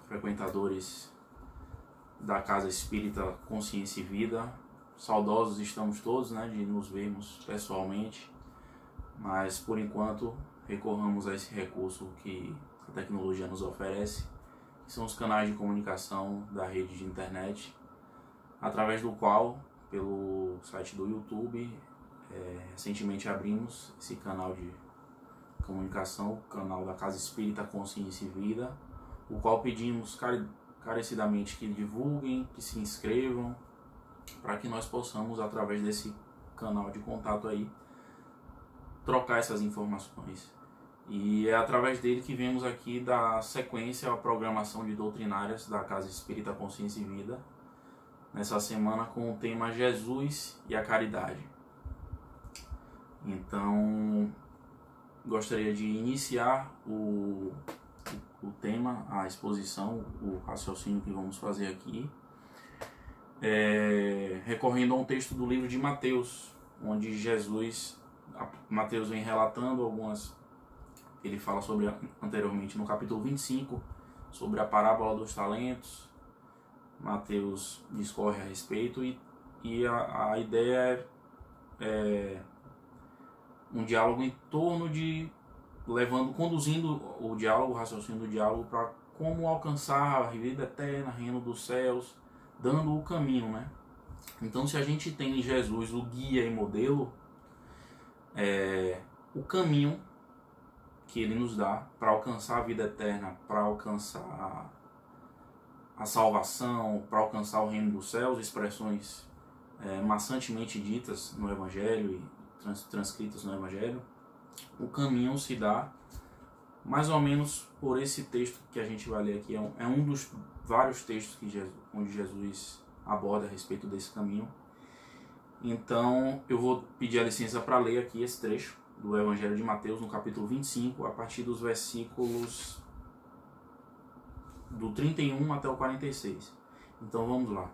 frequentadores da Casa Espírita Consciência e Vida. Saudosos estamos todos, né, de nos vermos pessoalmente, mas por enquanto recorramos a esse recurso que a tecnologia nos oferece, que são os canais de comunicação da rede de internet, através do qual, pelo site do YouTube, recentemente abrimos esse canal de comunicação, o canal da Casa Espírita Consciência e Vida, o qual pedimos carecidamente que divulguem, que se inscrevam, para que nós possamos, através desse canal de contato aí, trocar essas informações. E é através dele que vemos aqui dar sequência à programação de doutrinárias da Casa Espírita Consciência e Vida, nessa semana com o tema Jesus e a Caridade. Então, gostaria de iniciar o tema, a exposição, o raciocínio que vamos fazer aqui, recorrendo a um texto do livro de Mateus, onde Mateus vem relatando algumas, ele fala sobre, anteriormente no capítulo 25, sobre a parábola dos talentos. Mateus discorre a respeito e a ideia é um diálogo em torno de conduzindo o diálogo, o raciocínio do diálogo para como alcançar a vida eterna, reino dos céus, dando o caminho, né? Então, se a gente tem em Jesus o guia e modelo, o caminho que ele nos dá para alcançar a vida eterna, para alcançar a salvação, para alcançar o reino dos céus, expressões maçantemente ditas no Evangelho e transcritas no Evangelho, o caminho se dá mais ou menos por esse texto que a gente vai ler aqui. É um dos vários textos onde Jesus aborda a respeito desse caminho. Então eu vou pedir a licença para ler aqui esse trecho do Evangelho de Mateus, no capítulo 25, a partir dos versículos do 31 até o 46. Então vamos lá.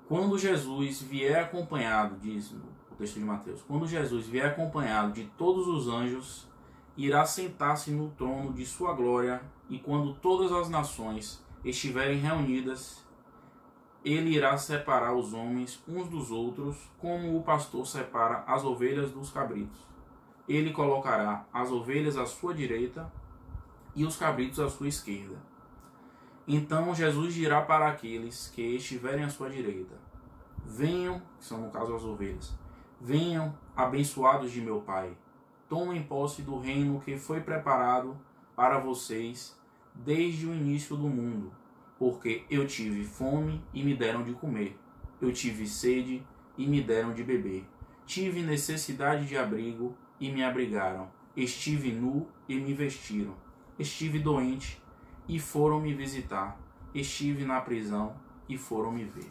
Quando Jesus vier acompanhado, diz o texto de Mateus, quando Jesus vier acompanhado de todos os anjos, irá sentar-se no trono de sua glória, e quando todas as nações estiverem reunidas, ele irá separar os homens uns dos outros, como o pastor separa as ovelhas dos cabritos. Ele colocará as ovelhas à sua direita e os cabritos à sua esquerda. Então Jesus dirá para aqueles que estiverem à sua direita: venham, que são no caso as ovelhas, venham, abençoados de meu Pai, tomem posse do reino que foi preparado para vocês desde o início do mundo, porque eu tive fome e me deram de comer, eu tive sede e me deram de beber, tive necessidade de abrigo e me abrigaram, estive nu e me vestiram, estive doente e foram me visitar, estive na prisão e foram me ver.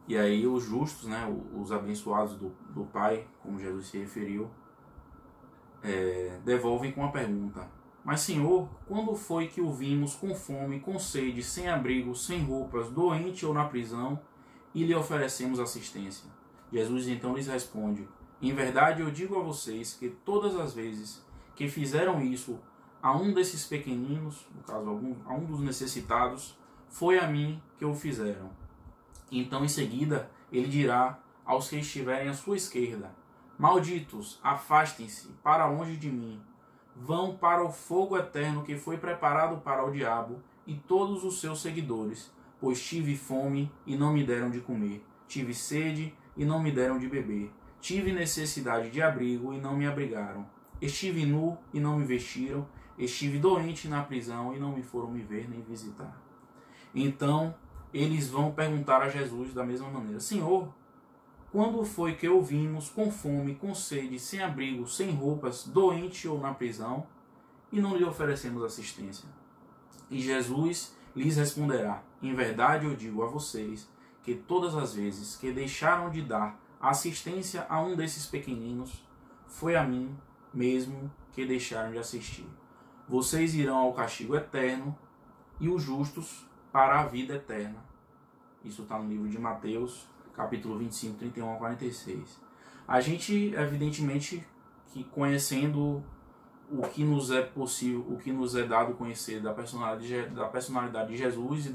E aí os justos, né, os abençoados do Pai, como Jesus se referiu, devolvem com a pergunta: mas Senhor, quando foi que o vimos com fome, com sede, sem abrigo, sem roupas, doente ou na prisão, e lhe oferecemos assistência? Jesus então lhes responde: em verdade eu digo a vocês que todas as vezes que fizeram isso a um desses pequeninos, no caso a um dos necessitados, foi a mim que o fizeram. Então em seguida ele dirá aos que estiverem à sua esquerda: malditos, afastem-se para longe de mim, vão para o fogo eterno que foi preparado para o diabo e todos os seus seguidores, pois tive fome e não me deram de comer, tive sede e não me deram de beber, tive necessidade de abrigo e não me abrigaram, estive nu e não me vestiram, estive doente na prisão e não me foram me ver nem visitar. Então eles vão perguntar a Jesus da mesma maneira: Senhor, quando foi que o vimos com fome, com sede, sem abrigo, sem roupas, doente ou na prisão, e não lhe oferecemos assistência? E Jesus lhes responderá: em verdade eu digo a vocês que todas as vezes que deixaram de dar assistência a um desses pequeninos, foi a mim mesmo que deixaram de assistir. Vocês irão ao castigo eterno e os justos para a vida eterna. Isso está no livro de Mateus, capítulo 25, 31 a 46. A gente, evidentemente, que conhecendo o que nos é possível, o que nos é dado conhecer da personalidade de Jesus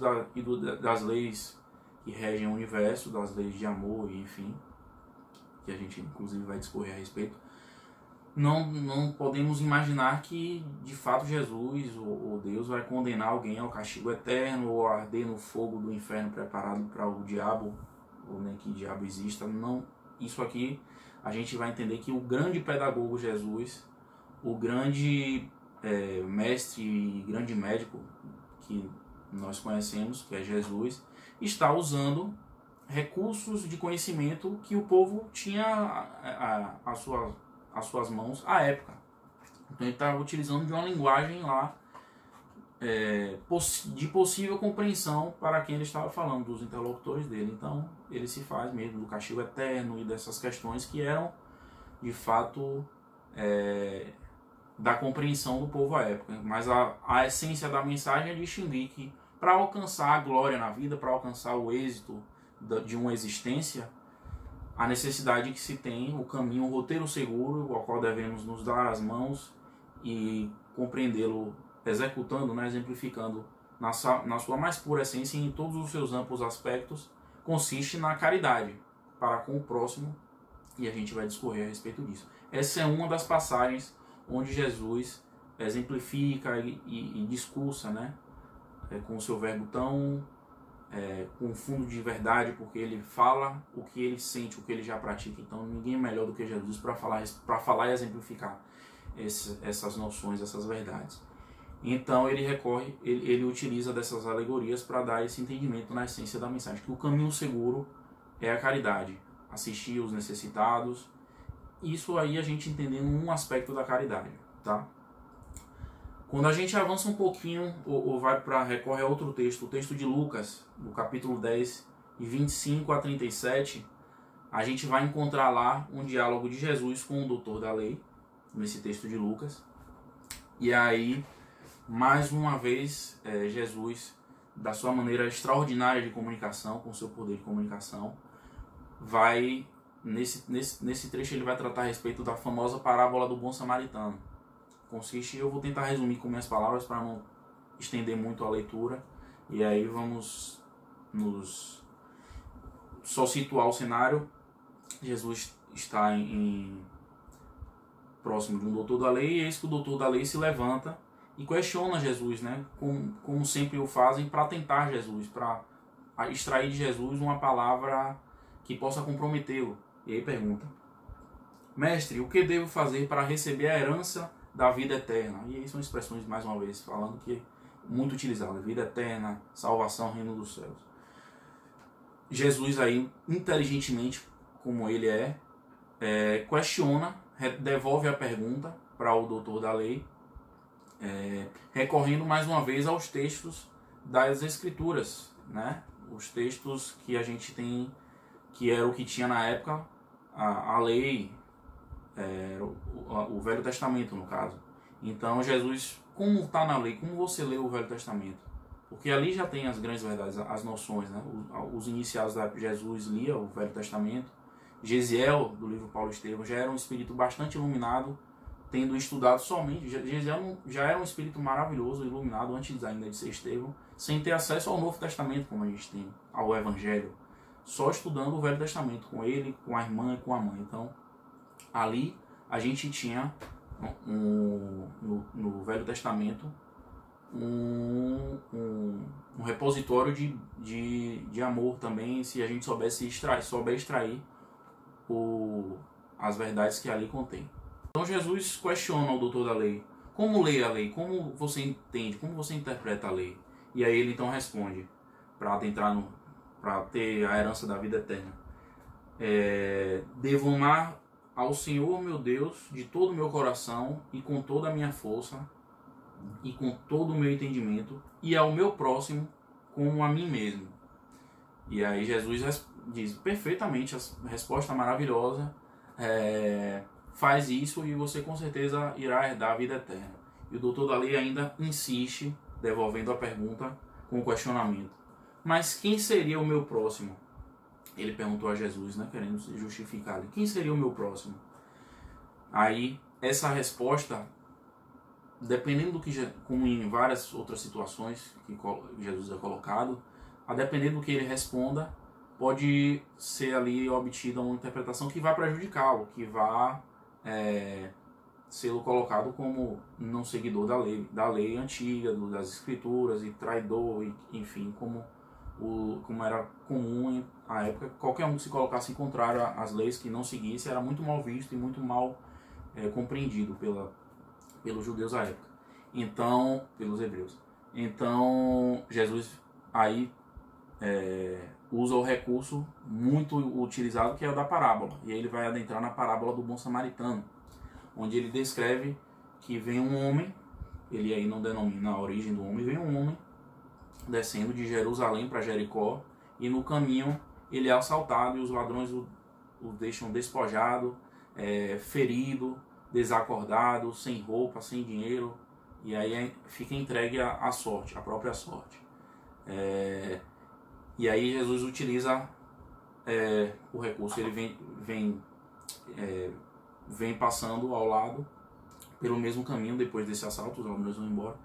das leis que regem o universo, das leis de amor, enfim, que a gente inclusive vai discorrer a respeito, não podemos imaginar que de fato Jesus ou Deus vai condenar alguém ao castigo eterno ou a arder no fogo do inferno preparado para o diabo, ou nem que diabo exista. Não, isso aqui a gente vai entender que o grande pedagogo Jesus, o grande mestre e grande médico que nós conhecemos, que é Jesus, está usando recursos de conhecimento que o povo tinha às suas mãos à época. Então ele está utilizando de uma linguagem lá de possível compreensão para quem ele estava falando, dos interlocutores dele. Então ele se faz mesmo do castigo eterno e dessas questões que eram de fato da compreensão do povo à época. Mas a essência da mensagem é distinguir que para alcançar a glória na vida, para alcançar o êxito de uma existência, a necessidade que se tem, o caminho, o roteiro seguro, ao qual devemos nos dar as mãos e compreendê-lo executando, né, exemplificando na sua mais pura essência e em todos os seus amplos aspectos, consiste na caridade para com o próximo, e a gente vai discorrer a respeito disso. Essa é uma das passagens onde Jesus exemplifica e discursa, né, com o seu verbo tão com fundo de verdade, porque ele fala o que ele sente, o que ele já pratica. Então ninguém é melhor do que Jesus para falar e exemplificar essas noções, essas verdades. Então ele utiliza dessas alegorias para dar esse entendimento na essência da mensagem, que o caminho seguro é a caridade, assistir os necessitados. Isso aí a gente entendendo um aspecto da caridade, tá? Quando a gente avança um pouquinho, ou recorre a outro texto, o texto de Lucas, do capítulo 10, de 25 a 37, a gente vai encontrar lá um diálogo de Jesus com o doutor da lei, nesse texto de Lucas. E aí, mais uma vez, Jesus, da sua maneira extraordinária de comunicação, com o seu poder de comunicação, vai, nesse trecho ele vai tratar a respeito da famosa parábola do bom samaritano. Consiste, eu vou tentar resumir com minhas palavras para não estender muito a leitura, e aí vamos só situar o cenário. Jesus está próximo de um doutor da lei, e eis que o doutor da lei se levanta e questiona Jesus, né, como sempre o fazem, para tentar Jesus, para extrair de Jesus uma palavra que possa comprometê-lo. E aí pergunta: mestre, o que devo fazer para receber a herança da vida eterna? E aí são expressões, mais uma vez, falando que é muito utilizado: vida eterna, salvação, reino dos céus. Jesus aí, inteligentemente, como ele questiona, devolve a pergunta para o doutor da lei, recorrendo mais uma vez aos textos das Escrituras, né? Os textos que a gente tem, que era o que tinha na época, a lei, o Velho Testamento, no caso. Então Jesus, como está na lei, como você lê o Velho Testamento? Porque ali já tem as grandes verdades, as noções, né? Os iniciados da Jesus lia o Velho Testamento. Gesiel, do livro Paulo Estevão, já era um espírito bastante iluminado, tendo estudado somente. Gesiel já era um espírito maravilhoso, iluminado, antes ainda de ser Estevão, sem ter acesso ao Novo Testamento, como a gente tem, ao Evangelho, só estudando o Velho Testamento, com ele, com a irmã e com a mãe. Então, ali a gente tinha no Velho Testamento um repositório de amor também, se a gente souber extrair as verdades que ali contém. Então Jesus questiona o doutor da lei: como lê a lei? Como você entende? Como você interpreta a lei? E aí ele então responde, para ter a herança da vida eterna: devo amar ao Senhor meu Deus de todo o meu coração e com toda a minha força e com todo o meu entendimento, e ao meu próximo como a mim mesmo. E aí Jesus diz perfeitamente, a resposta maravilhosa: faz isso e você com certeza irá herdar a vida eterna. E o doutor da lei ainda insiste, devolvendo a pergunta com o questionamento: mas quem seria o meu próximo? Ele perguntou a Jesus, né, querendo se justificar ali: quem seria o meu próximo? Aí essa resposta dependendo do que, como em várias outras situações que Jesus é colocado, a depender do que ele responda, pode ser ali obtida uma interpretação que vai prejudicá-lo, que vai sê-lo colocado como não seguidor da lei antiga, das escrituras, e traidor, e, enfim, como era comum na época. Qualquer um que se colocasse em contrário às leis, que não seguisse, era muito mal visto e muito mal compreendido pelos judeus à época, então, pelos hebreus. Então, Jesus aí usa o recurso muito utilizado, que é o da parábola, e aí ele vai adentrar na parábola do bom samaritano, onde ele descreve que vem um homem, ele aí não denomina a origem do homem, vem um homem descendo de Jerusalém para Jericó, e no caminho ele é assaltado e os ladrões o deixam despojado, ferido, desacordado, sem roupa, sem dinheiro, e aí fica entregue à sorte, à própria sorte. E aí Jesus utiliza o recurso, ele vem passando ao lado, pelo mesmo caminho, depois desse assalto, os ladrões vão embora,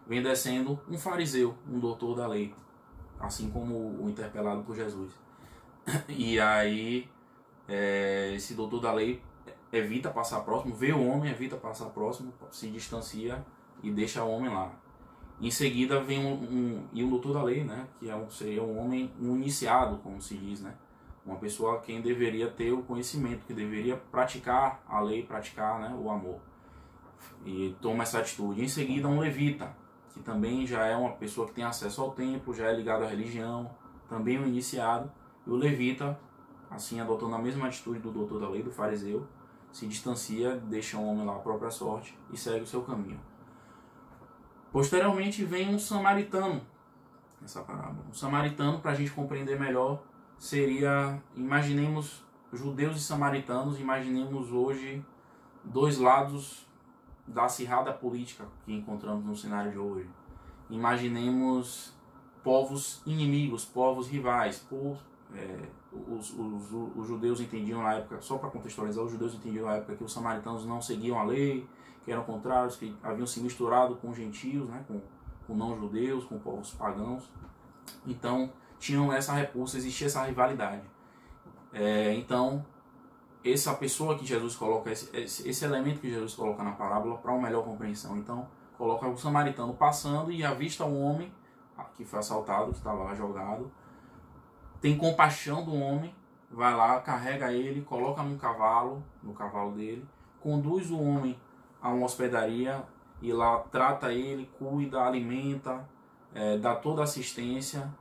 vem descendo um fariseu, um doutor da lei, assim como o interpelado por Jesus. E aí esse doutor da lei evita passar próximo, vê o homem, evita passar próximo, se distancia e deixa o homem lá. Em seguida vem um doutor da lei, né, que seria um homem, um iniciado, como se diz, né, uma pessoa quem deveria ter o conhecimento, que deveria praticar a lei, praticar, né, o amor, e toma essa atitude. Em seguida um levita, que também já é uma pessoa que tem acesso ao templo, já é ligado à religião, também um iniciado, e o levita, assim adotando a mesma atitude do doutor da lei, do fariseu, se distancia, deixa o homem lá à própria sorte e segue o seu caminho. Posteriormente vem um samaritano nessa parábola. Um samaritano, para a gente compreender melhor, seria, imaginemos judeus e samaritanos, imaginemos hoje dois lados da acirrada política que encontramos no cenário de hoje. Imaginemos povos inimigos, povos rivais. Os judeus entendiam na época, só para contextualizar, os judeus entendiam na época que os samaritanos não seguiam a lei, que eram contrários, que haviam se misturado com gentios, né, com não-judeus, com povos pagãos. Então, tinham essa repulsa, existia essa rivalidade. Então, essa pessoa que Jesus coloca, esse elemento que Jesus coloca na parábola para uma melhor compreensão. Então, coloca o samaritano passando e avista um homem que foi assaltado, que estava lá jogado, tem compaixão do homem, vai lá, carrega ele, coloca no cavalo dele, conduz o homem a uma hospedaria e lá trata ele, cuida, alimenta, dá toda a assistência.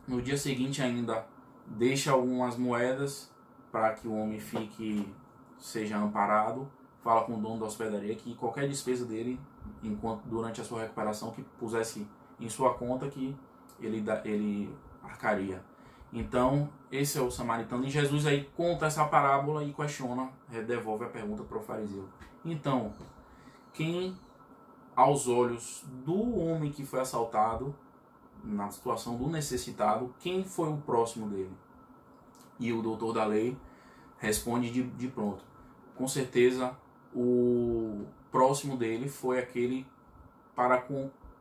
No dia seguinte ainda deixa algumas moedas para que o homem seja amparado, fala com o dono da hospedaria que qualquer despesa dele, durante a sua recuperação, que pusesse em sua conta, que ele arcaria. Então, esse é o samaritano. E Jesus aí conta essa parábola e questiona, devolve a pergunta para o fariseu. Então, quem, aos olhos do homem que foi assaltado, na situação do necessitado, quem foi o próximo dele? E o doutor da lei responde de pronto: com certeza o próximo dele foi aquele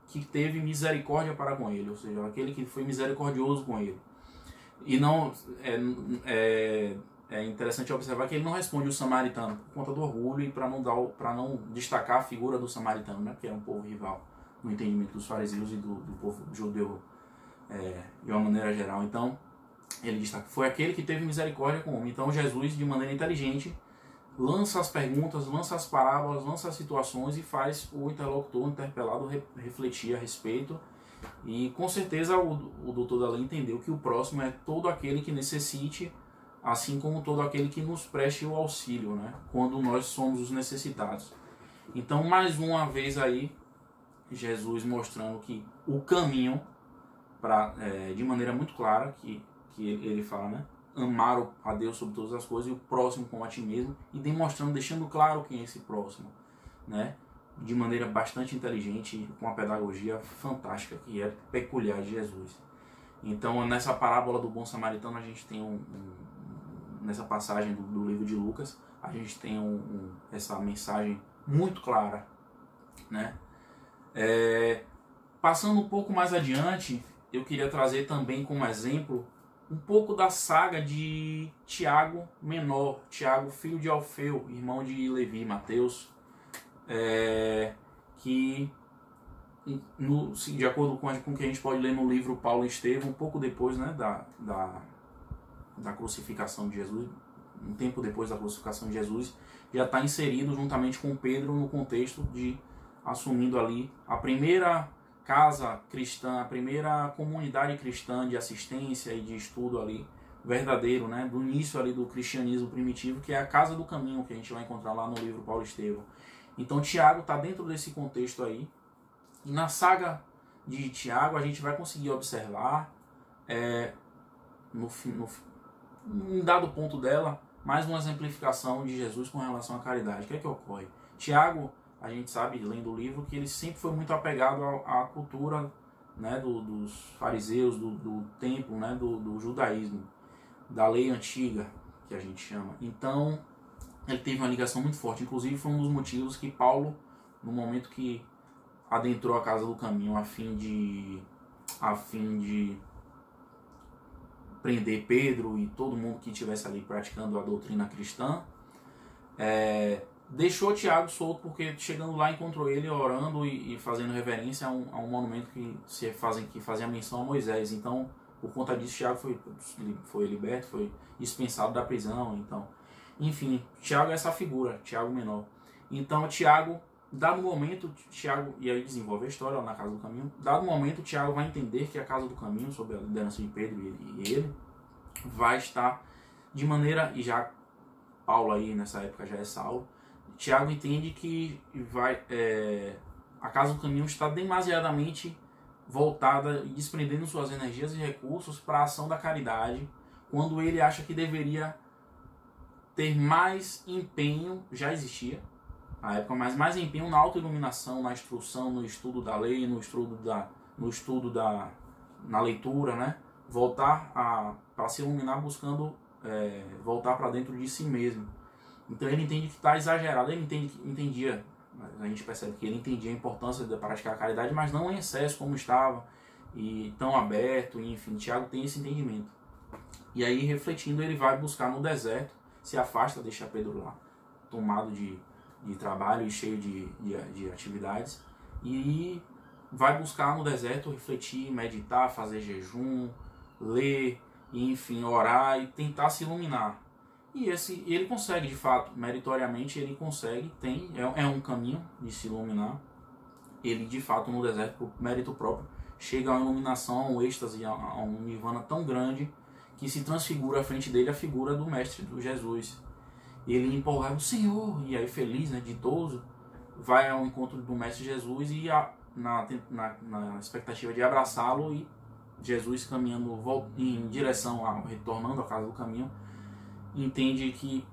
que teve misericórdia para com ele, ou seja, aquele que foi misericordioso com ele. E não é interessante observar que ele não responde o samaritano por conta do orgulho e para não destacar a figura do samaritano, né, que era um povo rival no entendimento dos fariseus e do povo judeu de uma maneira geral. Então ele destaca: foi aquele que teve misericórdia com o homem. Então Jesus, de maneira inteligente, lança as perguntas, lança as parábolas, lança as situações e faz o interlocutor, o interpelado, refletir a respeito. E com certeza o doutor da lei entendeu que o próximo é todo aquele que necessite, assim como todo aquele que nos preste o auxílio, né, quando nós somos os necessitados. Então, mais uma vez aí, Jesus mostrando que o caminho, de maneira muito clara, que ele fala, né, amar a Deus sobre todas as coisas e o próximo como a ti mesmo, e deixando claro quem é esse próximo, né, de maneira bastante inteligente, com uma pedagogia fantástica, que é peculiar de Jesus. Então, nessa parábola do bom samaritano, a gente tem nessa passagem do livro de Lucas, a gente tem essa mensagem muito clara, né, Passando um pouco mais adiante, eu queria trazer também como exemplo um pouco da saga de Tiago menor, Tiago filho de Alfeu, irmão de Levi, Mateus, que de acordo com o que a gente pode ler no livro Paulo e Estevão, um pouco depois, né, da crucificação de Jesus, um tempo depois da crucificação de Jesus, já está inserido juntamente com Pedro no contexto de assumindo ali a primeira casa cristã, a primeira comunidade cristã de assistência e de estudo ali verdadeiro, né, do início ali do cristianismo primitivo, que é a Casa do Caminho, que a gente vai encontrar lá no livro Paulo e Estevão. Então Tiago está dentro desse contexto aí. E na saga de Tiago a gente vai conseguir observar em dado ponto dela, mais uma exemplificação de Jesus com relação à caridade. O que é que ocorre? Tiago, a gente sabe, lendo o livro, que ele sempre foi muito apegado à cultura, né, dos fariseus, do templo, né, do judaísmo, da lei antiga, que a gente chama. Então, ele teve uma ligação muito forte. Inclusive, foi um dos motivos que Paulo, no momento que adentrou a Casa do Caminho a fim de prender Pedro e todo mundo que estivesse ali praticando a doutrina cristã, deixou Tiago solto, porque chegando lá encontrou ele orando e fazendo reverência a um monumento que fazia menção a Moisés. Então, por conta disso, Tiago foi liberto, foi dispensado da prisão. Então, enfim, Tiago é essa figura, Tiago menor. Então, Tiago, dado momento, e aí desenvolve a história lá na Casa do Caminho, dado momento, Tiago vai entender que a Casa do Caminho, sob a liderança de Pedro e ele, vai estar de maneira, e já Paulo aí nessa época já é Saulo, Tiago entende que a Casa do Caminho está demasiadamente voltada e desprendendo suas energias e recursos para a ação da caridade, quando ele acha que deveria ter mais empenho, já existia na época, mas mais empenho na autoiluminação, na instrução, no estudo da lei, na leitura, né? Voltar para se iluminar buscando voltar para dentro de si mesmo. Então ele entende que está exagerado, ele entendia, a gente percebe que ele entendia a importância de praticar a caridade, mas não em excesso como estava, e tão aberto, e, enfim, Tiago tem esse entendimento. E aí, refletindo, ele vai buscar no deserto, se afasta, deixa Pedro lá, tomado de trabalho e cheio de atividades, e vai buscar no deserto refletir, meditar, fazer jejum, ler, e, enfim, orar e tentar se iluminar. E ele consegue, de fato, meritoriamente ele consegue, é um caminho de se iluminar. Ele, de fato, no deserto, por mérito próprio, chega a uma iluminação, a um êxtase, a um nirvana tão grande que se transfigura à frente dele a figura do Mestre, do Jesus. Ele empolgado, Senhor, e aí feliz, né, ditoso, vai ao encontro do Mestre Jesus e na expectativa de abraçá-lo, e Jesus caminhando em direção, retornando à Casa do Caminho, entende que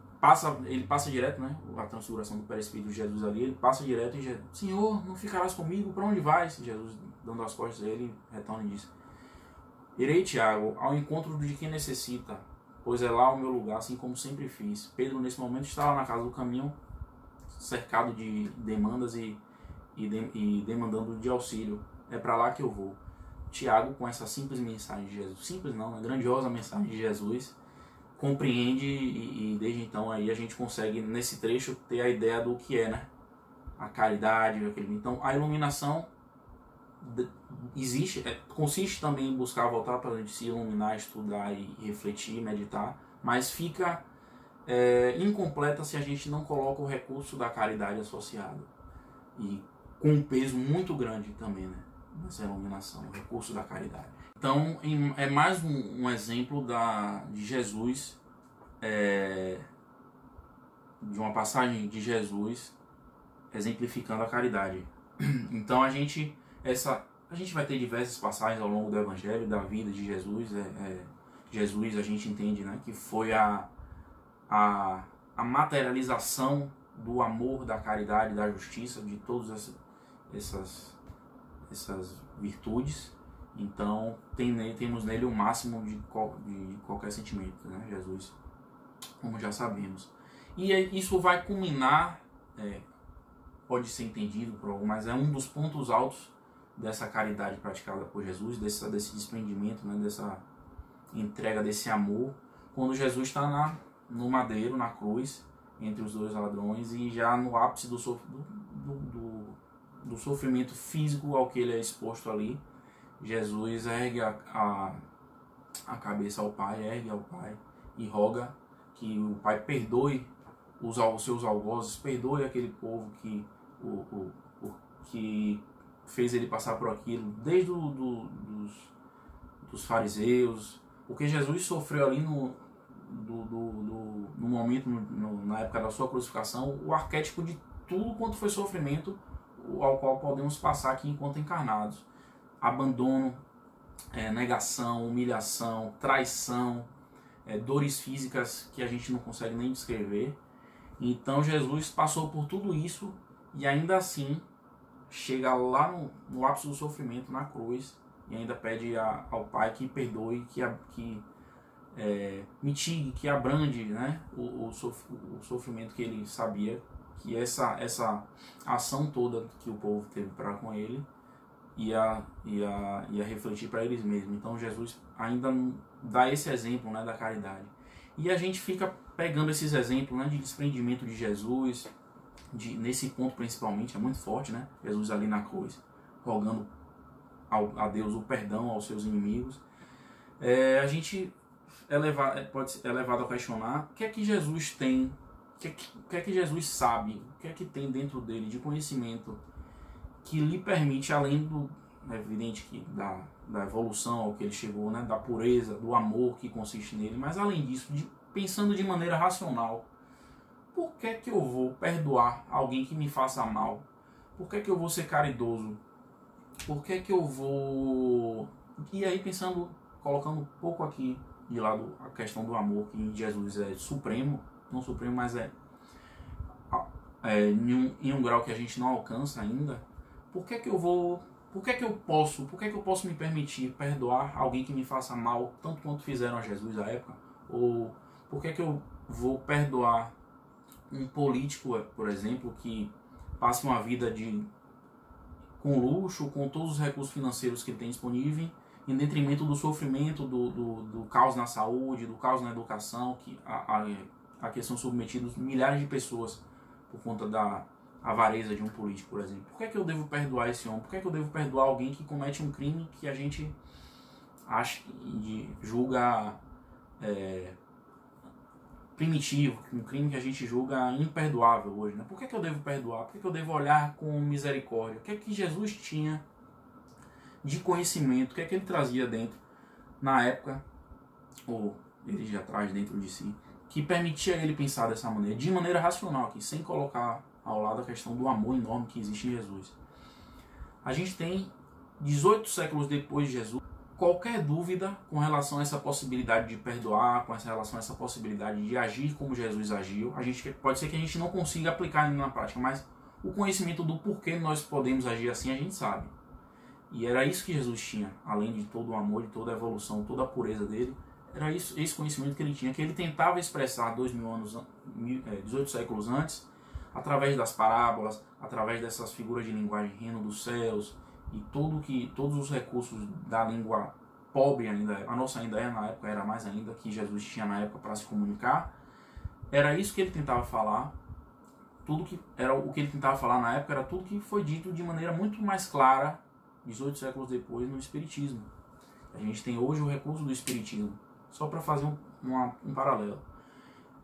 ele passa direto, né, a transfiguração do perispírito de Jesus ali, ele passa direto e Senhor, não ficarás comigo, para onde vais? Jesus, dando as costas a ele, retorna e diz, irei, Tiago, ao encontro de quem necessita, pois é lá o meu lugar, assim como sempre fiz. Pedro, nesse momento, está lá na Casa do Caminho, cercado de demandas e demandando de auxílio. É para lá que eu vou. Tiago, com essa simples mensagem de Jesus, simples não, uma grandiosa mensagem de Jesus, compreende e desde então aí a gente consegue, nesse trecho, ter a ideia do que é, né? A caridade. Então, a iluminação consiste também em buscar voltar para a gente se iluminar, estudar e refletir, meditar, mas fica incompleta se a gente não coloca o recurso da caridade associado, e com um peso muito grande também, né, nessa iluminação, o recurso da caridade. Então é mais um exemplo de Jesus, de uma passagem de Jesus exemplificando a caridade. Então a gente vai ter diversas passagens ao longo do Evangelho, da vida de Jesus. Jesus, a gente entende, né, que foi a materialização do amor, da caridade, da justiça, de todas essas virtudes. Então temos nele o máximo de qualquer sentimento, né, Jesus, como já sabemos. E isso vai culminar pode ser entendido por algum, mas é um dos pontos altos dessa caridade praticada por Jesus, desse desprendimento, né, dessa entrega, desse amor, quando Jesus está no madeiro, na cruz, entre os dois ladrões, e já no ápice do sofrimento físico ao que ele é exposto ali, Jesus ergue a cabeça ao Pai, ergue ao Pai e roga que o Pai perdoe os seus algozes, perdoe aquele povo que fez ele passar por aquilo, desde dos fariseus, porque Jesus sofreu ali no momento, na época da sua crucificação, o arquétipo de tudo quanto foi sofrimento ao qual podemos passar aqui enquanto encarnados. Abandono, negação, humilhação, traição, dores físicas que a gente não consegue nem descrever. Então Jesus passou por tudo isso e ainda assim chega lá no ápice do sofrimento, na cruz, e ainda pede ao Pai que perdoe, que mitigue, que abrande, né, o sofrimento que ele sabia que essa ação toda que o povo teve para com ele ia refletir para eles mesmos. Então Jesus ainda dá esse exemplo, né, da caridade. E a gente fica pegando esses exemplos, né, de desprendimento de Jesus, nesse ponto principalmente, é muito forte, né? Jesus ali na cruz, rogando a Deus o perdão aos seus inimigos. A gente pode ser levado a questionar o que é que Jesus tem, o que é que Jesus sabe, o que é que tem dentro dele de conhecimento que lhe permite, além do evidente que da evolução ao que ele chegou, né, da pureza, do amor que consiste nele, mas além disso, pensando de maneira racional, por que é que eu vou perdoar alguém que me faça mal? Por que é que eu vou ser caridoso? Por que é que eu vou... E aí pensando, colocando um pouco aqui de lado a questão do amor, que em Jesus é supremo, não supremo, mas em um grau que a gente não alcança ainda. Por que é que eu posso me permitir perdoar alguém que me faça mal, tanto quanto fizeram a Jesus à época? Ou por que é que eu vou perdoar um político, por exemplo, que passe uma vida com luxo, com todos os recursos financeiros que ele tem disponível, em detrimento do sofrimento, do caos na saúde, do caos na educação, a que são submetidos milhares de pessoas por conta da avareza de um político, por exemplo. Por que é que eu devo perdoar esse homem? Por que é que eu devo perdoar alguém que comete um crime que a gente acha e julga primitivo, um crime que a gente julga imperdoável hoje, né? Por que eu devo perdoar? Por que eu devo olhar com misericórdia? O que é que Jesus tinha de conhecimento? O que é que ele trazia dentro, na época, ou ele já traz dentro de si, que permitia ele pensar dessa maneira, de maneira racional aqui, sem colocar ao lado a questão do amor enorme que existe em Jesus. A gente tem 18 séculos depois de Jesus, qualquer dúvida com relação a essa possibilidade de perdoar, com relação a essa possibilidade de agir como Jesus agiu. Pode ser que a gente não consiga aplicar ainda na prática, mas o conhecimento do porquê nós podemos agir assim a gente sabe. E era isso que Jesus tinha, além de todo o amor, de toda a evolução, toda a pureza dele. Era esse conhecimento que ele tinha, que ele tentava expressar 18 séculos antes, através das parábolas, através dessas figuras de linguagem, reino dos céus, e todos os recursos da língua pobre ainda, a nossa ainda na época, era mais ainda, que Jesus tinha na época para se comunicar. Era isso que ele tentava falar. O que ele tentava falar na época era tudo que foi dito de maneira muito mais clara 18 séculos depois no Espiritismo. A gente tem hoje o recurso do Espiritismo, só para fazer um paralelo.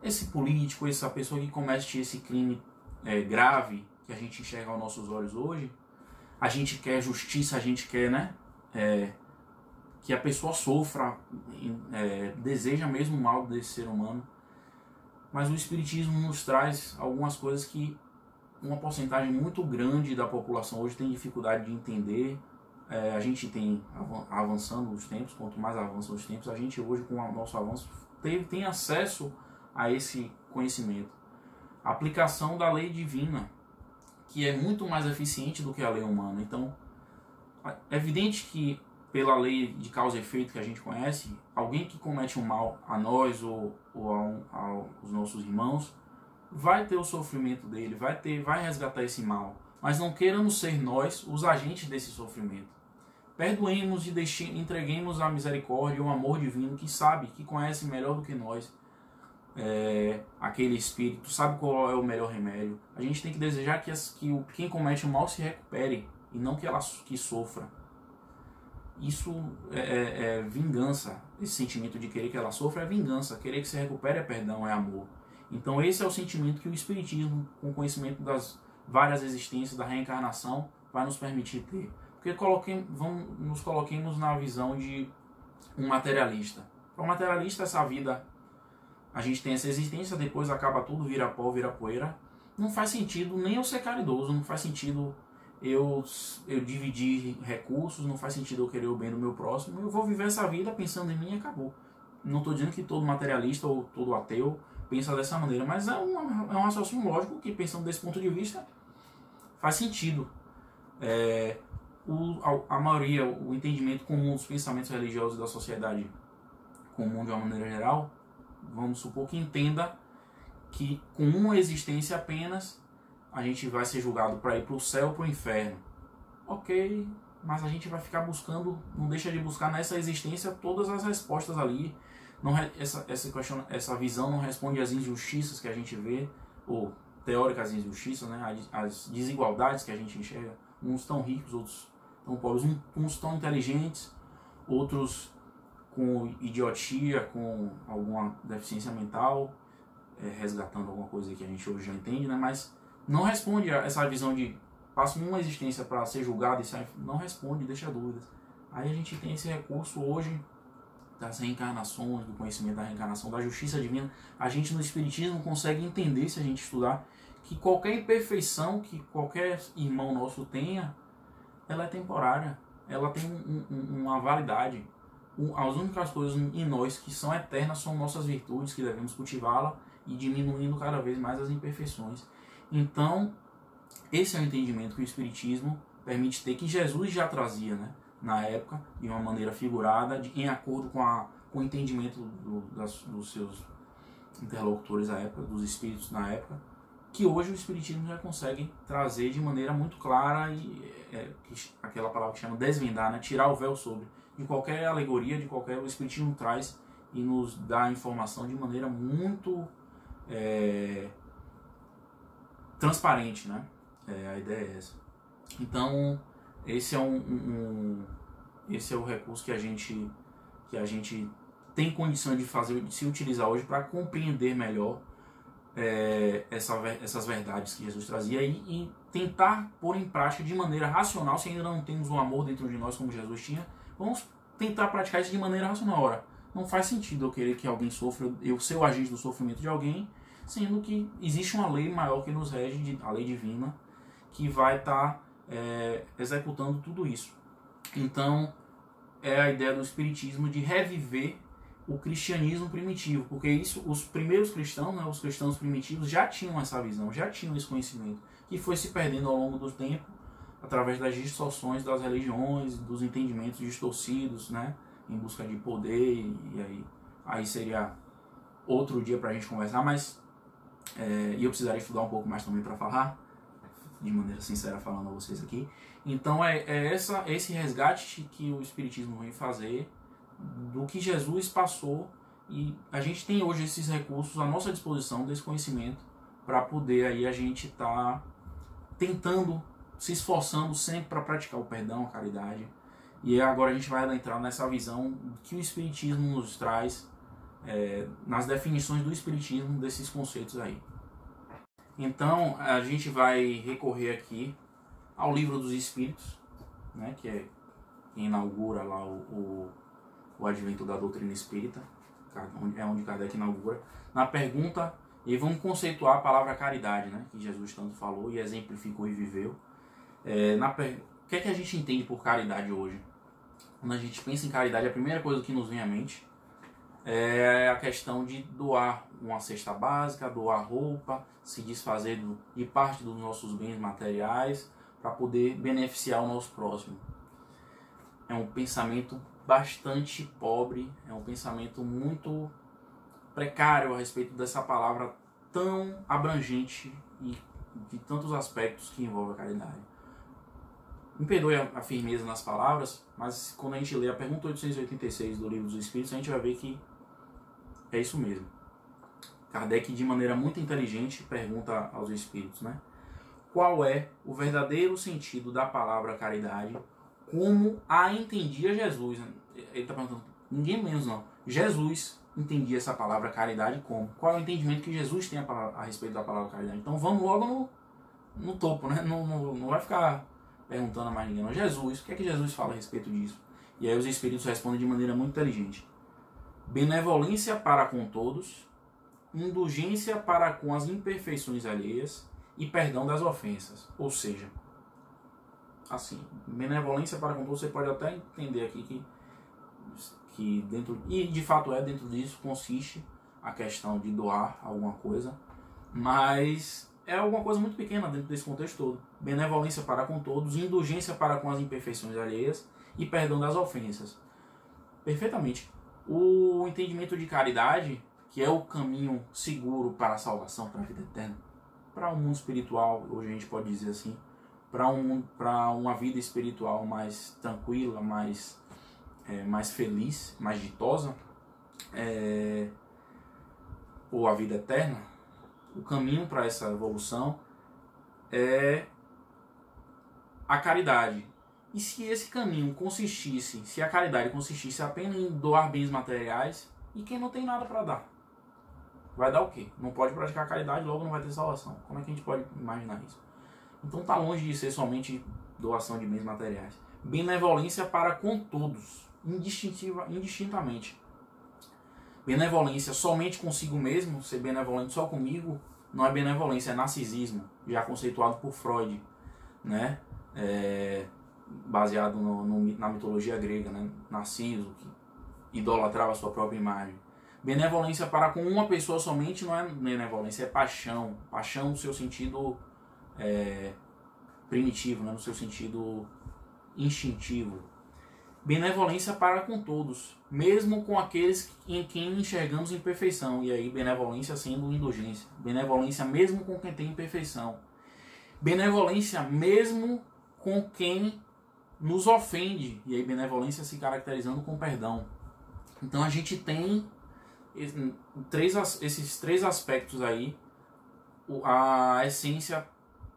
Esse político, essa pessoa que comete esse crime grave que a gente enxerga aos nossos olhos hoje, a gente quer justiça, a gente quer, né, que a pessoa sofra, deseja mesmo o mal desse ser humano. Mas o Espiritismo nos traz algumas coisas que uma porcentagem muito grande da população hoje tem dificuldade de entender. A gente tem, avançando os tempos, quanto mais avançam os tempos, a gente hoje, com o nosso avanço, tem acesso a esse conhecimento. A aplicação da lei divina, que é muito mais eficiente do que a lei humana. Então, é evidente que, pela lei de causa e efeito que a gente conhece, alguém que comete um mal a nós ou aos nossos irmãos, vai ter o sofrimento dele, vai resgatar esse mal, mas não queiramos ser nós os agentes desse sofrimento. Perdoemos e entreguemos a misericórdia e o amor divino que sabe, que conhece melhor do que nós aquele espírito, sabe qual é o melhor remédio. A gente tem que desejar que quem comete o mal se recupere e não que sofra. Isso é vingança. Esse sentimento de querer que ela sofra é vingança. Querer que se recupere é perdão, é amor. Então esse é o sentimento que o Espiritismo, com o conhecimento das várias existências, da reencarnação, vai nos permitir ter. Porque nos coloquemos na visão de um materialista. Para um materialista, essa vida, a gente tem essa existência, depois acaba tudo, vira pó, vira poeira. Não faz sentido nem eu ser caridoso, não faz sentido eu dividir recursos, não faz sentido eu querer o bem do meu próximo. Eu vou viver essa vida pensando em mim e acabou. Não estou dizendo que todo materialista ou todo ateu pensa dessa maneira, mas é um raciocínio lógico que, pensando desse ponto de vista, faz sentido. A maioria, o entendimento comum dos pensamentos religiosos da sociedade comum de uma maneira geral, vamos supor que entenda que com uma existência apenas a gente vai ser julgado para ir para o céu ou para o inferno. Ok, mas a gente vai ficar buscando, não deixa de buscar nessa existência todas as respostas ali. Essa visão não responde às injustiças que a gente vê, ou teóricas injustiças, né? As desigualdades que a gente enxerga. Uns tão ricos, outros tão pobres, uns tão inteligentes, outros com idiotia, com alguma deficiência mental, resgatando alguma coisa que a gente hoje já entende, né? Mas não responde a essa visão de passo uma existência para ser julgado, não responde, deixa dúvidas. Aí a gente tem esse recurso hoje das reencarnações, do conhecimento da reencarnação, da justiça divina. A gente no Espiritismo consegue entender, se a gente estudar, que qualquer imperfeição que qualquer irmão nosso tenha, ela é temporária, ela tem uma validade. As únicas coisas em nós que são eternas são nossas virtudes, que devemos cultivá-la e diminuindo cada vez mais as imperfeições. Então, esse é o entendimento que o Espiritismo permite ter, que Jesus já trazia, né, na época, de uma maneira figurada, em acordo com o entendimento dos seus interlocutores à época, dos espíritos na época, que hoje o Espiritismo já consegue trazer de maneira muito clara, aquela palavra que chama desvendar, né, tirar o véu sobre, de qualquer alegoria, o Espiritismo traz e nos dá a informação de maneira muito transparente, né? A ideia é essa. Então, esse é esse é o recurso que a gente tem condição de fazer, de se utilizar hoje para compreender melhor essas verdades que Jesus trazia e tentar pôr em prática de maneira racional. Se ainda não temos um amor dentro de nós como Jesus tinha, vamos tentar praticar isso de maneira racional. Ora, não faz sentido eu querer que alguém sofra, eu ser o agente do sofrimento de alguém, sendo que existe uma lei maior que nos rege, a lei divina, que vai estar executando tudo isso. Então, é a ideia do Espiritismo de reviver o cristianismo primitivo, porque isso, os primeiros cristãos, né, os cristãos primitivos, já tinham essa visão, já tinham esse conhecimento, que foi se perdendo ao longo do tempo, através das distorções das religiões, dos entendimentos distorcidos, né, em busca de poder, e aí seria outro dia para a gente conversar, mas e eu precisaria estudar um pouco mais também para falar, de maneira sincera falando a vocês aqui. Então esse resgate que o Espiritismo vem fazer do que Jesus passou, e a gente tem hoje esses recursos à nossa disposição, desse conhecimento, para poder aí a gente estar tentando, se esforçando sempre para praticar o perdão, a caridade. E agora a gente vai entrar nessa visão que o Espiritismo nos traz, nas definições do Espiritismo desses conceitos aí. Então a gente vai recorrer aqui ao Livro dos Espíritos, né, que inaugura lá o Advento da Doutrina Espírita, onde Kardec inaugura, na pergunta, e vamos conceituar a palavra caridade, né, que Jesus tanto falou e exemplificou e viveu. O que é que a gente entende por caridade hoje? Quando a gente pensa em caridade, a primeira coisa que nos vem à mente é a questão de doar uma cesta básica, doar roupa, se desfazer de parte dos nossos bens materiais para poder beneficiar o nosso próximo. É um pensamento bastante pobre, é um pensamento muito precário a respeito dessa palavra tão abrangente e de tantos aspectos que envolve a caridade. Me perdoe a firmeza nas palavras, mas quando a gente lê a pergunta 886 do Livro dos Espíritos, a gente vai ver que é isso mesmo. Kardec, de maneira muito inteligente, pergunta aos Espíritos, né? Qual é o verdadeiro sentido da palavra caridade, como a entendia Jesus? Ele está perguntando, ninguém menos não. Jesus entendia essa palavra caridade como? Qual é o entendimento que Jesus tem a respeito da palavra caridade? Então vamos logo no topo, né? Não vai ficar perguntando a mais ninguém. Não. Jesus, o que é que Jesus fala a respeito disso? E aí os Espíritos respondem de maneira muito inteligente. Benevolência para com todos, indulgência para com as imperfeições alheias e perdão das ofensas. Ou seja, assim, benevolência para com todos, você pode até entender aqui que dentro, e de fato dentro disso consiste a questão de doar alguma coisa, mas é alguma coisa muito pequena dentro desse contexto todo. Benevolência para com todos, indulgência para com as imperfeições alheias e perdão das ofensas. Perfeitamente. O entendimento de caridade, que é o caminho seguro para a salvação, para a vida eterna, para um mundo espiritual, hoje a gente pode dizer assim, para uma vida espiritual mais tranquila, mais feliz, mais ditosa, ou a vida eterna, o caminho para essa evolução é a caridade. E se esse caminho consistisse, se a caridade consistisse apenas em doar bens materiais, e quem não tem nada para dar? Vai dar o quê? Não pode praticar a caridade, logo não vai ter salvação. Como é que a gente pode imaginar isso? Então está longe de ser somente doação de bens materiais. Benevolência para com todos, indistintamente. Benevolência somente consigo mesmo, ser benevolente só comigo, não é benevolência, é narcisismo, já conceituado por Freud, né? Baseado na mitologia grega, né? Narciso, que idolatrava a sua própria imagem. Benevolência para com uma pessoa somente não é benevolência, é paixão. Paixão no seu sentido primitivo, né? No seu sentido instintivo. Benevolência para com todos, mesmo com aqueles em quem enxergamos imperfeição. E aí benevolência sendo indulgência. Benevolência mesmo com quem tem imperfeição. Benevolência mesmo com quem nos ofende. E aí benevolência se caracterizando com perdão. Então a gente tem esses três aspectos aí, a essência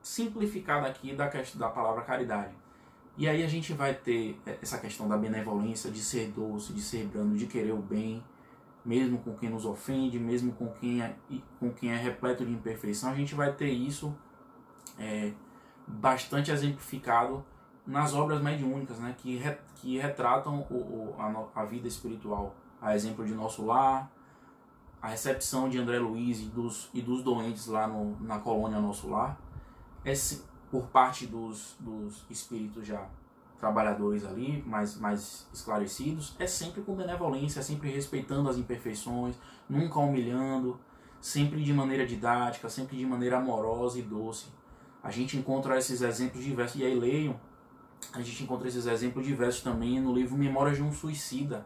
simplificada aqui da palavra caridade. E aí a gente vai ter essa questão da benevolência, de ser doce, de ser brando, de querer o bem, mesmo com quem nos ofende, mesmo com quem é repleto de imperfeição. A gente vai ter isso bastante exemplificado nas obras mediúnicas, né, que retratam a vida espiritual. A exemplo de Nosso Lar, a recepção de André Luiz e dos doentes lá na colônia Nosso Lar, por parte dos espíritos já trabalhadores ali, mais esclarecidos, é sempre com benevolência, é sempre respeitando as imperfeições, nunca humilhando, sempre de maneira didática, sempre de maneira amorosa e doce. A gente encontra esses exemplos diversos, e aí leiam, a gente encontra esses exemplos diversos também no livro Memórias de um Suicida.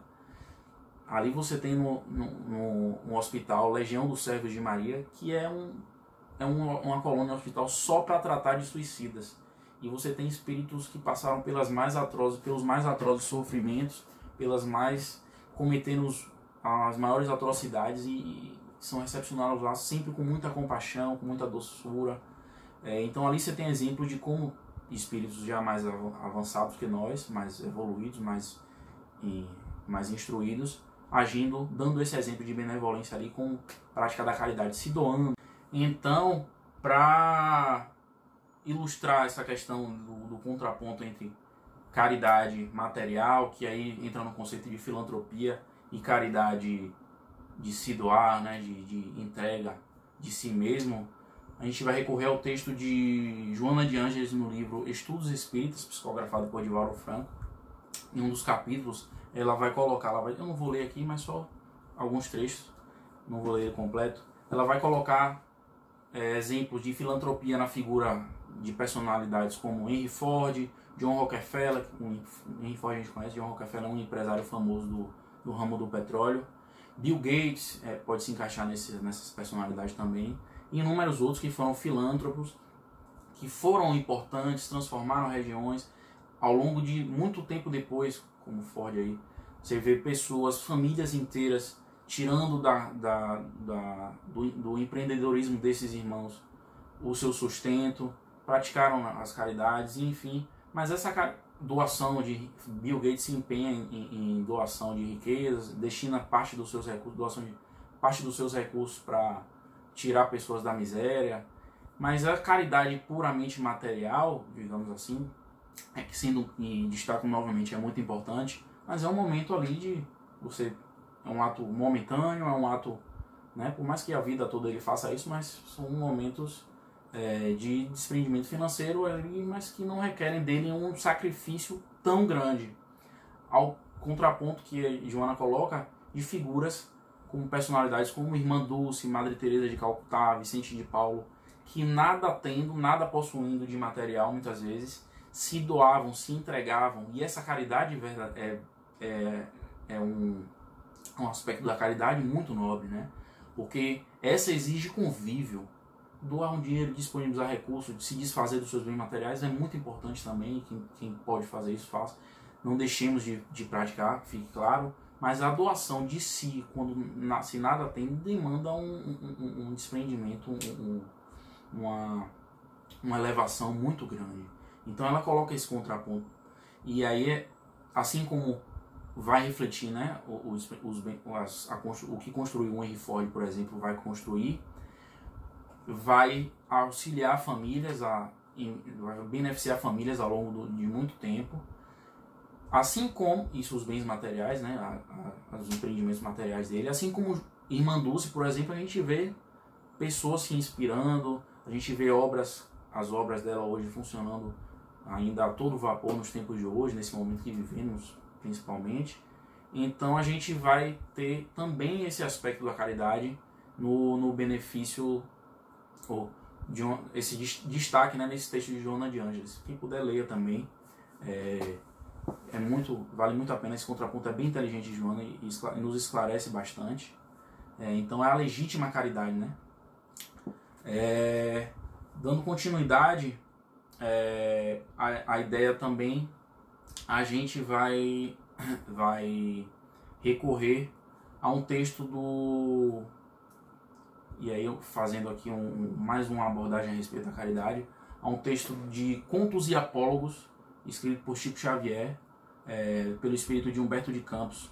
Ali você tem no hospital Legião dos Servos de Maria, que é uma colônia hospital só para tratar de suicidas. E você tem espíritos que passaram pelos mais atrozes sofrimentos, cometendo as maiores atrocidades e são recepcionados lá sempre com muita compaixão, com muita doçura. Então ali você tem exemplo de como espíritos já mais avançados que nós, mais evoluídos, mais instruídos, agindo, dando esse exemplo de benevolência ali com prática da caridade, se doando. Então, para ilustrar essa questão do contraponto entre caridade material, que aí entra no conceito de filantropia, e caridade de se doar, né, de entrega de si mesmo, a gente vai recorrer ao texto de Joana de Ângeles no livro Estudos Espíritas, psicografado por Divaldo Franco. Em um dos capítulos, ela vai colocar, eu não vou ler aqui, mas só alguns trechos, não vou ler ele completo. Ela vai colocar exemplos de filantropia na figura de personalidades como Henry Ford, John Rockefeller. Henry Ford a gente conhece, John Rockefeller é um empresário famoso do ramo do petróleo. Bill Gates pode se encaixar nessas personalidades também. e inúmeros outros que foram filântropos, que foram importantes, transformaram regiões. Ao longo de muito tempo depois, como Ford aí, você vê pessoas, famílias inteiras, tirando do empreendedorismo desses irmãos o seu sustento, praticaram as caridades, enfim. Mas essa doação de Bill Gates se empenha em doação de riquezas, destina parte dos seus recursos, parte dos seus recursos para tirar pessoas da miséria. Mas a caridade puramente material, digamos assim, é que sendo, e destaco novamente, é muito importante, mas é um momento ali de você, é um ato momentâneo, é um ato, né, por mais que a vida toda ele faça isso, mas são momentos de desprendimento financeiro ali, mas que não requerem dele um sacrifício tão grande, ao contraponto que a Joana coloca de figuras com personalidades como Irmã Dulce, Madre Teresa de Calcutá, Vicente de Paulo, que nada tendo, nada possuindo de material, muitas vezes, se doavam, se entregavam. E essa caridade é um aspecto da caridade muito nobre, né? Porque essa exige convívio. Doar um dinheiro, disponibilizar recursos, se desfazer dos seus bens materiais é muito importante também. Quem pode fazer isso, faça. Não deixemos de praticar, fique claro. Mas a doação de si, quando se nada tem, demanda um desprendimento, uma elevação muito grande. Então ela coloca esse contraponto. E aí, assim como vai refletir, né, o que construiu o Henry Ford, por exemplo, vai construir, vai auxiliar famílias, vai beneficiar famílias ao longo de muito tempo. Assim como isso, os bens materiais, né, os empreendimentos materiais dele, assim como Irmã Dulce, por exemplo, a gente vê pessoas se inspirando, a gente vê as obras dela hoje funcionando ainda a todo vapor nos tempos de hoje, nesse momento que vivemos principalmente. Então a gente vai ter também esse aspecto da caridade no benefício, esse destaque, né, nesse texto de Joana de Ângeles. Quem puder leia também, vale muito a pena. Esse contraponto é bem inteligente de Joana e nos esclarece bastante. Então é a legítima caridade, né? Dando continuidade, a ideia também, a gente vai recorrer a um texto e aí eu fazendo aqui mais uma abordagem a respeito da caridade, a um texto de Contos e Apólogos, escrito por Chico Xavier, pelo espírito de Humberto de Campos.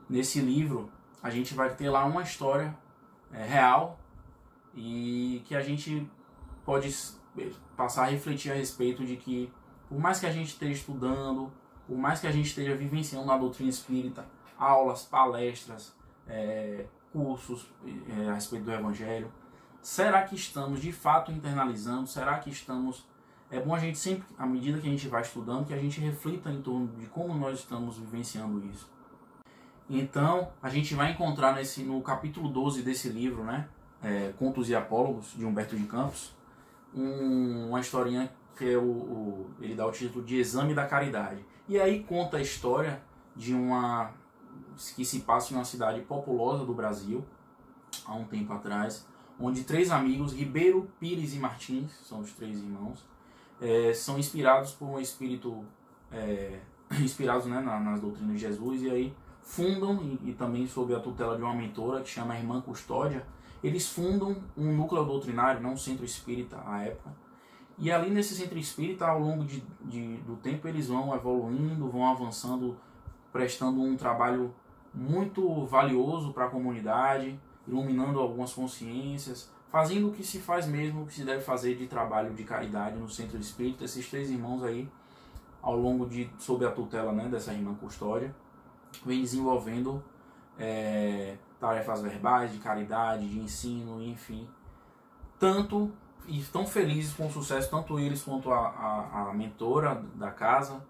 Nesse livro a gente vai ter lá uma história real e que a gente pode passar a refletir a respeito de que, por mais que a gente esteja estudando, por mais que a gente esteja vivenciando a doutrina espírita, aulas, palestras, cursos a respeito do Evangelho, será que estamos de fato internalizando? Será que estamos... É bom a gente sempre, à medida que a gente vai estudando, que a gente reflita em torno de como nós estamos vivenciando isso. Então, a gente vai encontrar no capítulo 12 desse livro, né, Contos e Apólogos, de Humberto de Campos, uma historinha que ele dá o título de Exame da Caridade. E aí conta a história que se passa em uma cidade populosa do Brasil, há um tempo atrás, onde 3 amigos, Ribeiro, Pires e Martins, são os 3 irmãos, são inspirados por um espírito, inspirados, né, nas doutrinas de Jesus, e aí fundam, e também sob a tutela de uma mentora que chama a Irmã Custódia, eles fundam um núcleo doutrinário, não um centro espírita à época. E ali nesse centro espírita, ao longo do tempo, eles vão evoluindo, vão avançando, prestando um trabalho muito valioso para a comunidade, iluminando algumas consciências, fazendo o que se faz mesmo, o que se deve fazer de trabalho de caridade no centro espírita. Esses 3 irmãos aí, ao longo sob a tutela, né, dessa Irmã Custódia, vem desenvolvendo tarefas verbais, de caridade, de ensino, enfim. E estão felizes com o sucesso, tanto eles quanto a mentora da casa.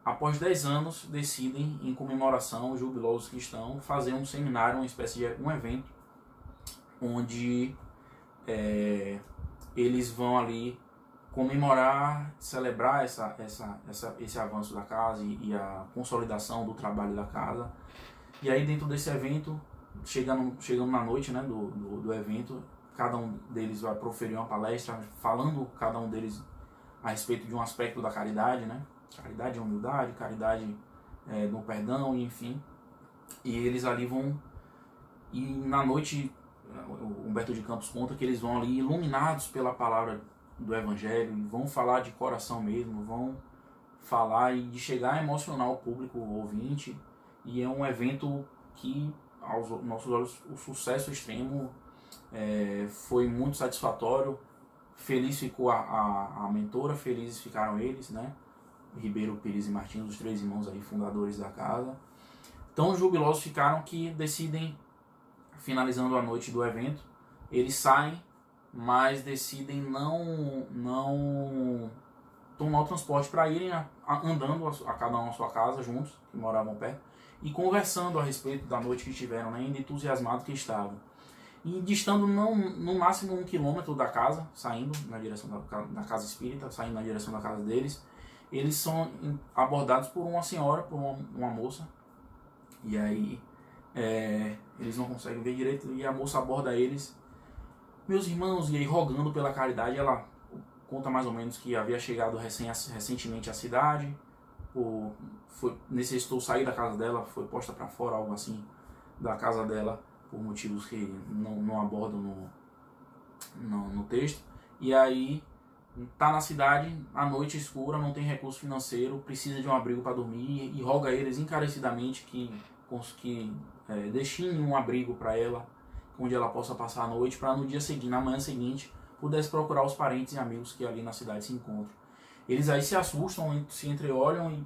Após 10 anos, decidem, em comemoração, jubilosos cristãos, fazer um seminário, uma espécie de um evento, onde eles vão ali comemorar, celebrar esse avanço da casa e a consolidação do trabalho da casa. E aí, dentro desse evento, chegando na noite, né, do evento, cada um deles vai proferir uma palestra falando cada um deles a respeito de um aspecto da caridade, né? Caridade é humildade, caridade no perdão, enfim. E eles ali vão, e na noite, o Humberto de Campos conta que eles vão ali iluminados pela palavra do Evangelho, e vão falar de coração mesmo, vão falar e de chegar a emocionar o público o ouvinte. E é um evento que, aos nossos olhos, o sucesso extremo, foi muito satisfatório. Feliz ficou a mentora, felizes ficaram eles, né? Ribeiro, Pires e Martins, os 3 irmãos aí, fundadores da casa. Tão jubilosos ficaram que decidem, finalizando a noite do evento, eles saem, mas decidem não tomar o transporte para irem andando a cada um à sua casa juntos, que moravam perto, e conversando a respeito da noite que tiveram, né, ainda entusiasmados que estavam. E distando no máximo 1 quilômetro da casa, saindo na direção da casa espírita, saindo na direção da casa deles, eles são abordados por uma senhora, por uma moça, e aí eles não conseguem ver direito, e a moça aborda eles: meus irmãos, e aí rogando pela caridade. Ela conta mais ou menos que havia chegado recentemente à cidade, necessitou sair da casa dela, foi posta para fora, algo assim, da casa dela, por motivos que não abordam no texto. E aí tá na cidade, à noite escura, não tem recurso financeiro, precisa de um abrigo para dormir, e roga a eles encarecidamente que destinem um abrigo para ela, onde ela possa passar a noite, para no dia seguinte, na manhã seguinte, pudesse procurar os parentes e amigos que ali na cidade se encontram. Eles aí se assustam, se entreolham, e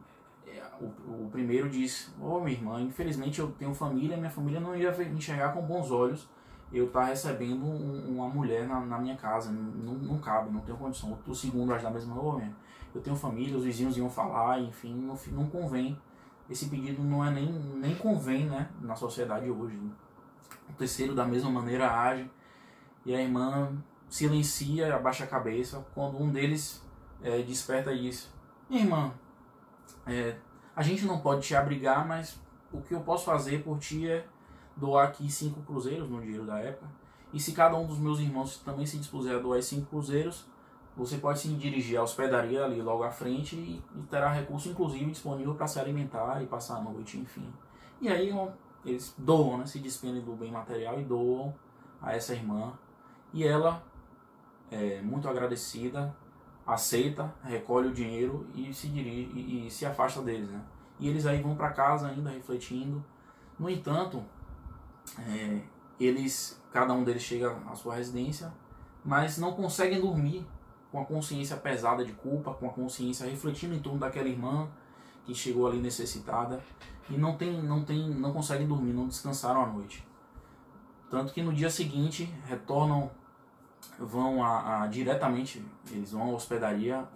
o primeiro diz: ô minha irmã, infelizmente eu tenho família, minha família não ia me enxergar com bons olhos eu estar recebendo uma mulher na minha casa, não cabe, não tenho condição. O segundo acha da mesma forma: eu tenho família, os vizinhos iam falar, enfim, não convém. Esse pedido não é nem convém, né, na sociedade hoje. O terceiro da mesma maneira age, e a irmã silencia, abaixa a cabeça, quando um deles desperta e diz: minha irmã, a gente não pode te abrigar, mas o que eu posso fazer por ti é doar aqui 5 cruzeiros no dinheiro da época, e se cada um dos meus irmãos também se dispuser a doar 5 cruzeiros, você pode se dirigir à hospedaria ali logo à frente e terá recurso inclusive disponível para se alimentar e passar a noite, enfim. E aí eles doam, né, se despendem do bem material e doam a essa irmã, e ela, muito agradecida, aceita, recolhe o dinheiro e se dirige e se afasta deles, né? E eles aí vão para casa ainda refletindo. No entanto, cada um deles chega à sua residência, mas não conseguem dormir, com a consciência pesada de culpa, com a consciência refletindo em torno daquela irmã que chegou ali necessitada, e não conseguem dormir, não descansaram a noite. Tanto que no dia seguinte retornam, vão diretamente, eles vão à hospedaria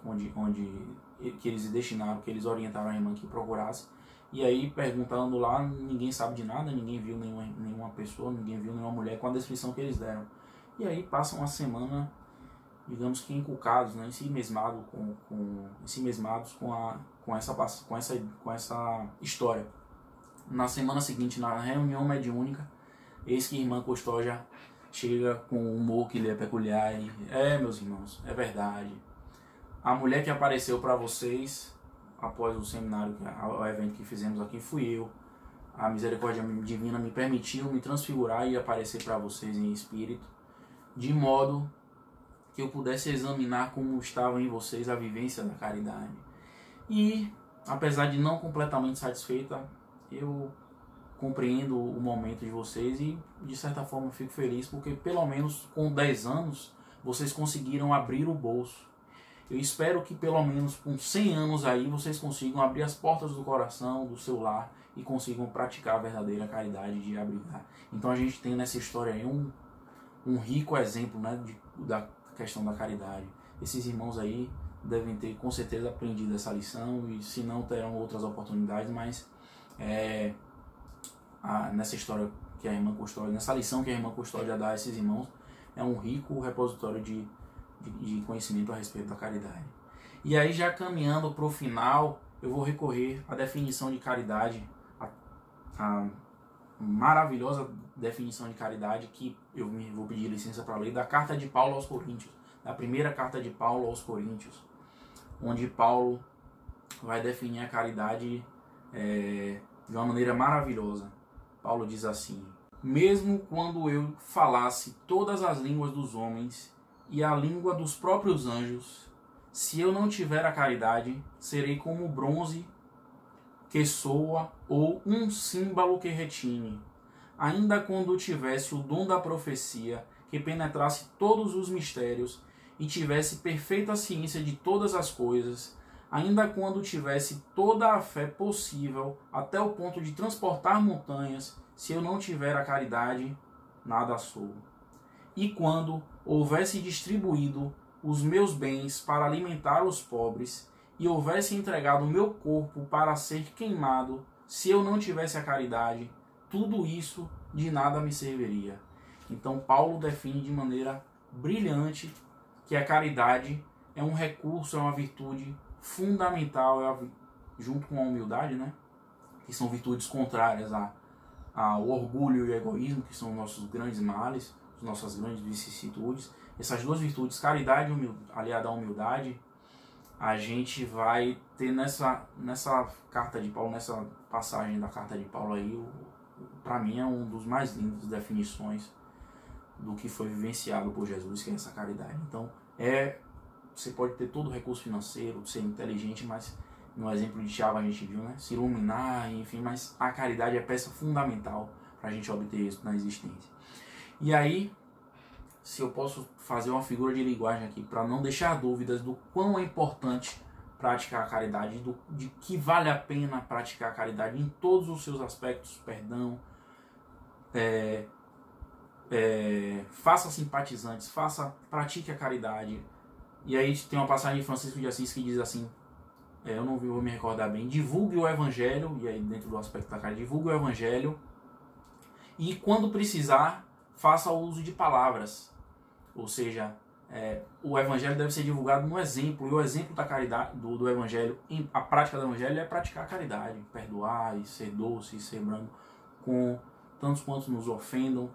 que eles destinaram, que eles orientaram a irmã que procurasse. E aí, perguntando lá, ninguém sabe de nada, ninguém viu nenhuma pessoa, ninguém viu nenhuma mulher com a descrição que eles deram. E aí passam uma semana, digamos que inculcados, né, ensimesmados com essa história. Na semana seguinte, na reunião mediúnica, eis que a irmã Custódia chega com um humor que lhe é peculiar e: meus irmãos, é verdade. A mulher que apareceu para vocês após o seminário, o evento que fizemos aqui, fui eu. A misericórdia divina me permitiu me transfigurar e aparecer para vocês em espírito, de modo que eu pudesse examinar como estava em vocês a vivência da caridade. E, apesar de não completamente satisfeita, eu compreendo o momento de vocês e, de certa forma, fico feliz, porque pelo menos com 10 anos vocês conseguiram abrir o bolso. Eu espero que pelo menos com 100 anos aí vocês consigam abrir as portas do coração, do seu lar, e consigam praticar a verdadeira caridade de abrigar. Então a gente tem nessa história aí um rico exemplo, né, da questão da caridade. Esses irmãos aí devem ter com certeza aprendido essa lição, e se não terão outras oportunidades, mas nessa história que a irmã Custódia, nessa lição que a irmã Custódia dá a esses irmãos, é um rico repositório de conhecimento a respeito da caridade. E aí, já caminhando para o final, eu vou recorrer à definição de caridade, maravilhosa definição de caridade que eu vou pedir licença para ler, da carta de Paulo aos Coríntios, da primeira carta de Paulo aos Coríntios, onde Paulo vai definir a caridade de uma maneira maravilhosa. Paulo diz assim: mesmo quando eu falasse todas as línguas dos homens e a língua dos próprios anjos, se eu não tiver a caridade, serei como o bronze que soa ou um símbolo que retine. Ainda quando tivesse o dom da profecia, que penetrasse todos os mistérios e tivesse perfeita ciência de todas as coisas, ainda quando tivesse toda a fé possível até o ponto de transportar montanhas, se eu não tiver a caridade, nada sou. E quando houvesse distribuído os meus bens para alimentar os pobres, e houvesse entregado o meu corpo para ser queimado, se eu não tivesse a caridade, tudo isso de nada me serviria. Então Paulo define de maneira brilhante que a caridade é um recurso, é uma virtude fundamental, junto com a humildade, né? Que são virtudes contrárias ao orgulho e ao egoísmo, que são nossos grandes males, as nossas grandes vicissitudes. Essas duas virtudes, caridade aliada à humildade, a gente vai ter nessa carta de Paulo, nessa passagem da carta de Paulo aí, para mim é um dos mais lindos definições do que foi vivenciado por Jesus, que é essa caridade. Então, você pode ter todo o recurso financeiro, ser inteligente, mas no exemplo de Tiago a gente viu, né? Se iluminar, enfim, mas a caridade é peça fundamental para a gente obter isso na existência. E aí, se eu posso fazer uma figura de linguagem aqui para não deixar dúvidas do quão é importante praticar a caridade, de que vale a pena praticar a caridade em todos os seus aspectos, perdão, faça simpatizantes, pratique a caridade. E aí tem uma passagem de Francisco de Assis que diz assim, eu não vou me recordar bem, divulgue o evangelho, e aí dentro do aspecto da caridade, divulgue o evangelho, e quando precisar, faça o uso de palavras. Ou seja, o evangelho deve ser divulgado no exemplo, e o exemplo da caridade, do evangelho, a prática do evangelho é praticar a caridade, perdoar, e ser doce, e ser brando com tantos quantos nos ofendam,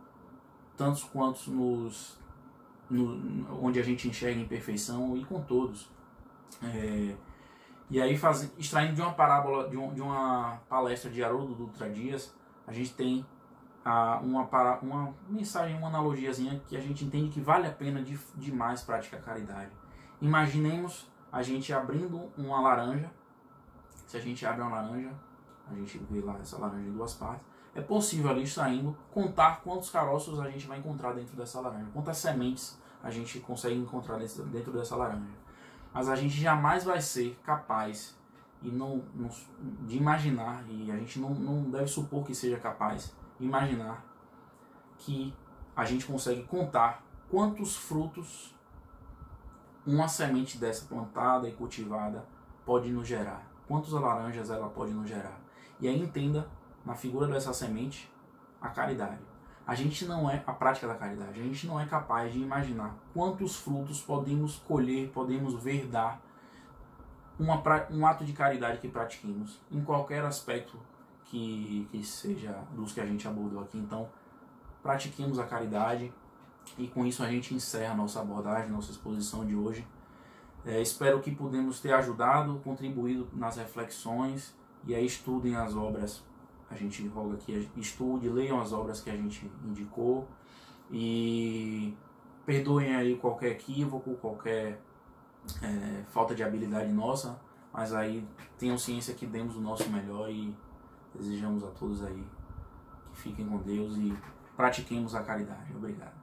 tantos quantos onde a gente enxerga imperfeição, e com todos. E aí, extraindo de uma parábola, de uma palestra de Haroldo Dutra Dias, a gente tem uma mensagem, uma analogiazinha que a gente entende que vale a pena demais praticar caridade. Imaginemos a gente abrindo uma laranja. Se a gente abre uma laranja, a gente vê lá essa laranja em duas partes. É possível ali, extraindo, contar quantos caroços a gente vai encontrar dentro dessa laranja, quantas sementes a gente consegue encontrar dentro dessa laranja. Mas a gente jamais vai ser capaz de imaginar, e a gente não deve supor que seja capaz imaginar que a gente consegue contar quantos frutos uma semente dessa plantada e cultivada pode nos gerar, quantas laranjas ela pode nos gerar. E aí entenda, na figura dessa semente, a caridade. A gente não é a prática da caridade, a gente não é capaz de imaginar quantos frutos podemos colher, podemos ver dar um ato de caridade que pratiquemos em qualquer aspecto que seja dos que a gente abordou aqui. Então, pratiquemos a caridade, e com isso a gente encerra a nossa abordagem, nossa exposição de hoje. Espero que pudemos ter ajudado, contribuído nas reflexões, e aí estudem as obras. A gente roga que estude, leiam as obras que a gente indicou, e perdoem aí qualquer equívoco, qualquer falta de habilidade nossa, mas aí tenham ciência que demos o nosso melhor, e desejamos a todos aí que fiquem com Deus e pratiquemos a caridade. Obrigado.